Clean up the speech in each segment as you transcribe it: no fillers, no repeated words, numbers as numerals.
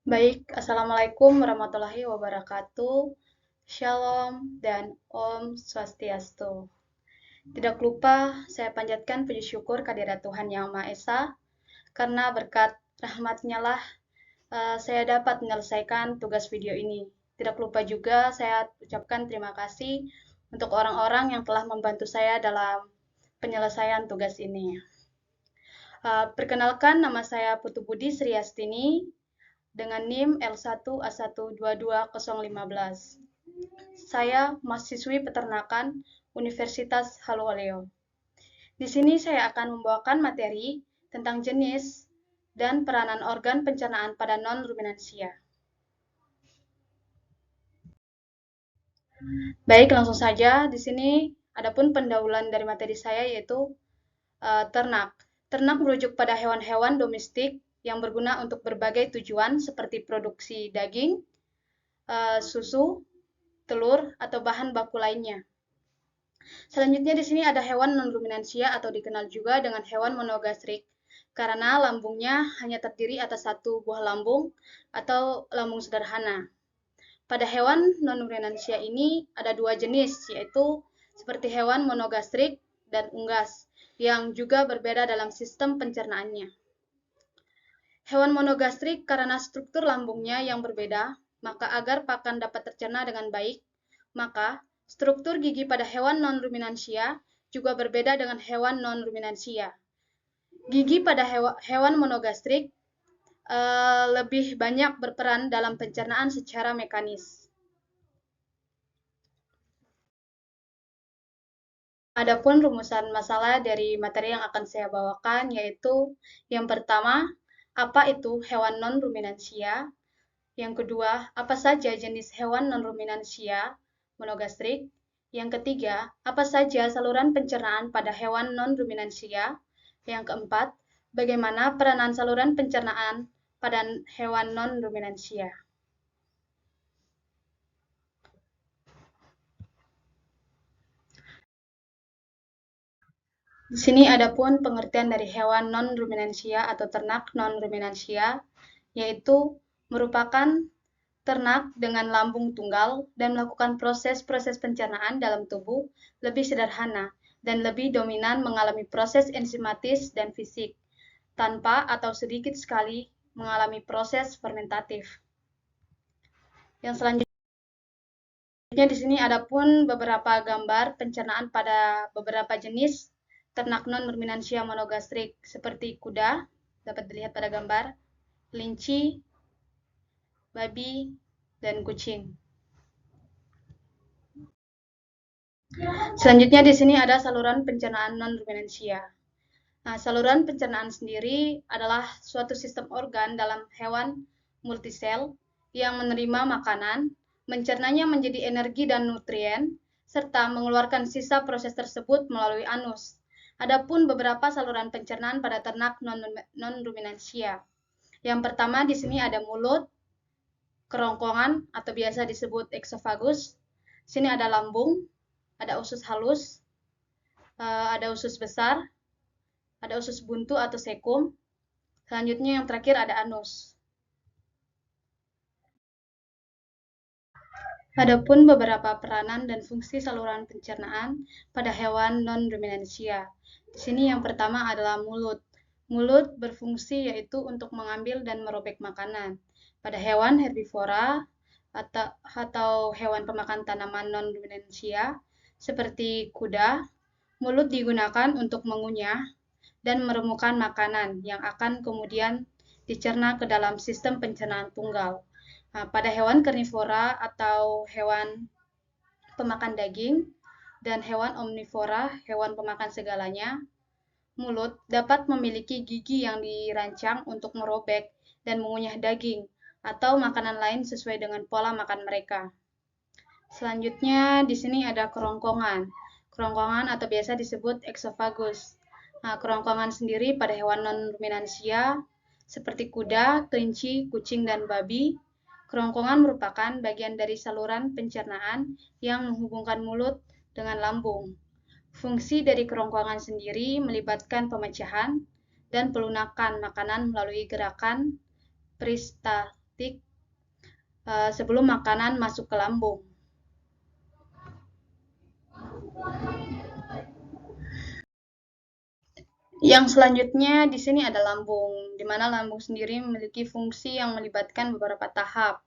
Baik, Assalamualaikum warahmatullahi wabarakatuh. Shalom dan Om Swastiastu. Tidak lupa, saya panjatkan puji syukur kehadirat Tuhan Yang Maha Esa, karena berkat rahmat-Nya lah saya dapat menyelesaikan tugas video ini. Tidak lupa juga saya ucapkan terima kasih untuk orang-orang yang telah membantu saya dalam penyelesaian tugas ini. Perkenalkan, nama saya Putu Budi Sriastini, dengan NIM L1A122015. Saya mahasiswi peternakan Universitas Haluoleo. Di sini saya akan membawakan materi tentang jenis dan peranan organ pencernaan pada non-ruminansia. Baik, langsung saja. Di sini adapun pendahuluan dari materi saya yaitu ternak. Ternak merujuk pada hewan-hewan domestik yang berguna untuk berbagai tujuan seperti produksi daging, susu, telur, atau bahan baku lainnya. Selanjutnya di sini ada hewan non-ruminansia atau dikenal juga dengan hewan monogastrik karena lambungnya hanya terdiri atas satu buah lambung atau lambung sederhana. Pada hewan non-ruminansia ini ada dua jenis, yaitu seperti hewan monogastrik dan unggas, yang juga berbeda dalam sistem pencernaannya. Hewan monogastrik karena struktur lambungnya yang berbeda, maka agar pakan dapat tercerna dengan baik, maka struktur gigi pada hewan non-ruminansia juga berbeda dengan hewan non-ruminansia. Gigi pada hewan monogastrik lebih banyak berperan dalam pencernaan secara mekanis. Adapun rumusan masalah dari materi yang akan saya bawakan yaitu yang pertama, apa itu hewan non-ruminansia? Yang kedua, apa saja jenis hewan non-ruminansia monogastrik? Yang ketiga, apa saja saluran pencernaan pada hewan non-ruminansia? Yang keempat, bagaimana peranan saluran pencernaan pada hewan non-ruminansia? Di sini ada pun pengertian dari hewan non-ruminansia atau ternak non-ruminansia, yaitu merupakan ternak dengan lambung tunggal dan melakukan proses-proses pencernaan dalam tubuh lebih sederhana dan lebih dominan mengalami proses enzimatis dan fisik, tanpa atau sedikit sekali mengalami proses fermentatif. Yang selanjutnya di sini ada pun beberapa gambar pencernaan pada beberapa jenis ternak non-ruminansia monogastrik seperti kuda, dapat dilihat pada gambar, kelinci, babi, dan kucing. Selanjutnya di sini ada saluran pencernaan non-ruminansia. Nah, saluran pencernaan sendiri adalah suatu sistem organ dalam hewan multisel yang menerima makanan, mencernanya menjadi energi dan nutrien, serta mengeluarkan sisa proses tersebut melalui anus. Adapun beberapa saluran pencernaan pada ternak non-ruminansia. Yang pertama di sini ada mulut, kerongkongan atau biasa disebut eksofagus. Sini ada lambung, ada usus halus, ada usus besar, ada usus buntu atau sekum. Selanjutnya yang terakhir ada anus. Adapun beberapa peranan dan fungsi saluran pencernaan pada hewan non-ruminansia. Di sini yang pertama adalah mulut. Mulut berfungsi yaitu untuk mengambil dan merobek makanan. Pada hewan herbivora atau hewan pemakan tanaman non-ruminansia seperti kuda, mulut digunakan untuk mengunyah dan meremukan makanan yang akan kemudian dicerna ke dalam sistem pencernaan tunggal. Nah, pada hewan karnivora atau hewan pemakan daging dan hewan omnivora, hewan pemakan segalanya, mulut dapat memiliki gigi yang dirancang untuk merobek dan mengunyah daging atau makanan lain sesuai dengan pola makan mereka. Selanjutnya di sini ada kerongkongan. Kerongkongan atau biasa disebut eksofagus. Nah, kerongkongan sendiri pada hewan non-ruminansia seperti kuda, kelinci, kucing, dan babi, kerongkongan merupakan bagian dari saluran pencernaan yang menghubungkan mulut dengan lambung. Fungsi dari kerongkongan sendiri melibatkan pemecahan dan pelunakan makanan melalui gerakan detik sebelum makanan masuk ke lambung. Yang selanjutnya di sini ada lambung, di mana lambung sendiri memiliki fungsi yang melibatkan beberapa tahap.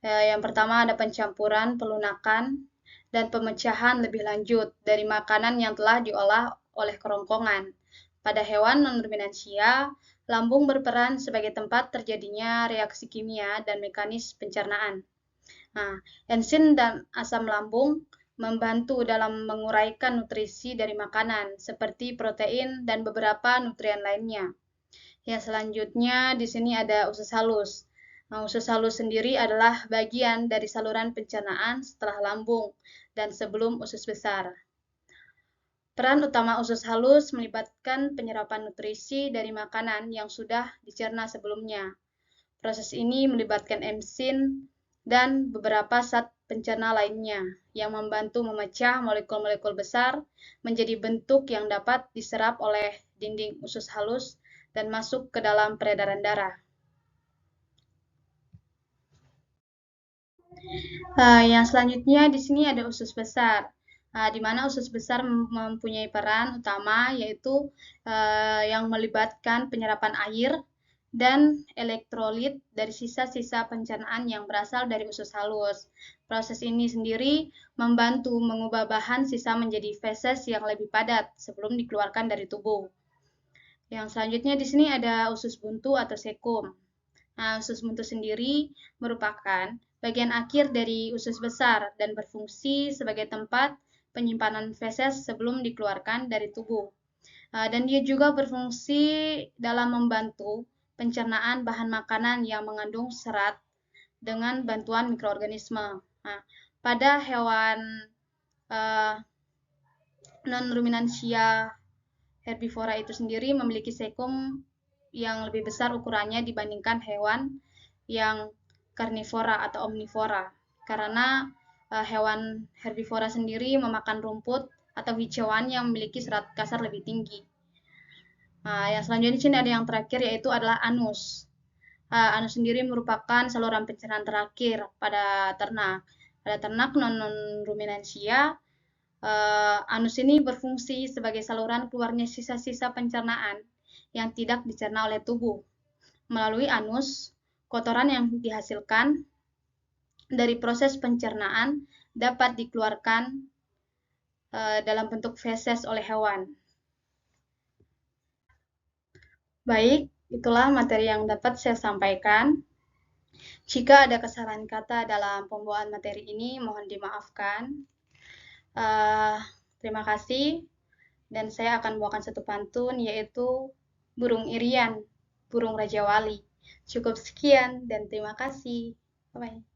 Yang pertama ada pencampuran, pelunakan, dan pemecahan lebih lanjut dari makanan yang telah diolah oleh kerongkongan. Pada hewan non-ruminansia, lambung berperan sebagai tempat terjadinya reaksi kimia dan mekanis pencernaan. Nah, enzim dan asam lambung membantu dalam menguraikan nutrisi dari makanan, seperti protein dan beberapa nutrien lainnya. Yang selanjutnya di sini ada usus halus. Nah, usus halus sendiri adalah bagian dari saluran pencernaan setelah lambung dan sebelum usus besar. Peran utama usus halus melibatkan penyerapan nutrisi dari makanan yang sudah dicerna sebelumnya. Proses ini melibatkan enzim dan beberapa zat pencerna lainnya yang membantu memecah molekul-molekul besar menjadi bentuk yang dapat diserap oleh dinding usus halus dan masuk ke dalam peredaran darah. Yang selanjutnya di sini ada usus besar, di mana usus besar mempunyai peran utama yaitu yang melibatkan penyerapan air dan elektrolit dari sisa-sisa pencernaan yang berasal dari usus halus. Proses ini sendiri membantu mengubah bahan sisa menjadi feses yang lebih padat sebelum dikeluarkan dari tubuh. Yang selanjutnya di sini ada usus buntu atau sekum. Nah, usus buntu sendiri merupakan bagian akhir dari usus besar dan berfungsi sebagai tempat penyimpanan feses sebelum dikeluarkan dari tubuh. Dan dia juga berfungsi dalam membantu pencernaan bahan makanan yang mengandung serat dengan bantuan mikroorganisme. Nah, pada hewan non-ruminansia herbivora itu sendiri memiliki sekum yang lebih besar ukurannya dibandingkan hewan yang karnivora atau omnivora. Karena hewan herbivora sendiri memakan rumput atau hijauan yang memiliki serat kasar lebih tinggi. Yang selanjutnya di sini ada yang terakhir yaitu adalah anus. Anus sendiri merupakan saluran pencernaan terakhir pada ternak. Pada ternak non-ruminansia, anus ini berfungsi sebagai saluran keluarnya sisa-sisa pencernaan yang tidak dicerna oleh tubuh. Melalui anus, kotoran yang dihasilkan dari proses pencernaan dapat dikeluarkan dalam bentuk feses oleh hewan. Baik, itulah materi yang dapat saya sampaikan. Jika ada kesalahan kata dalam pembawaan materi ini, mohon dimaafkan. Terima kasih. Dan saya akan membawakan satu pantun, yaitu Burung Irian, Burung Raja Wali. Cukup sekian, dan terima kasih. Bye-bye.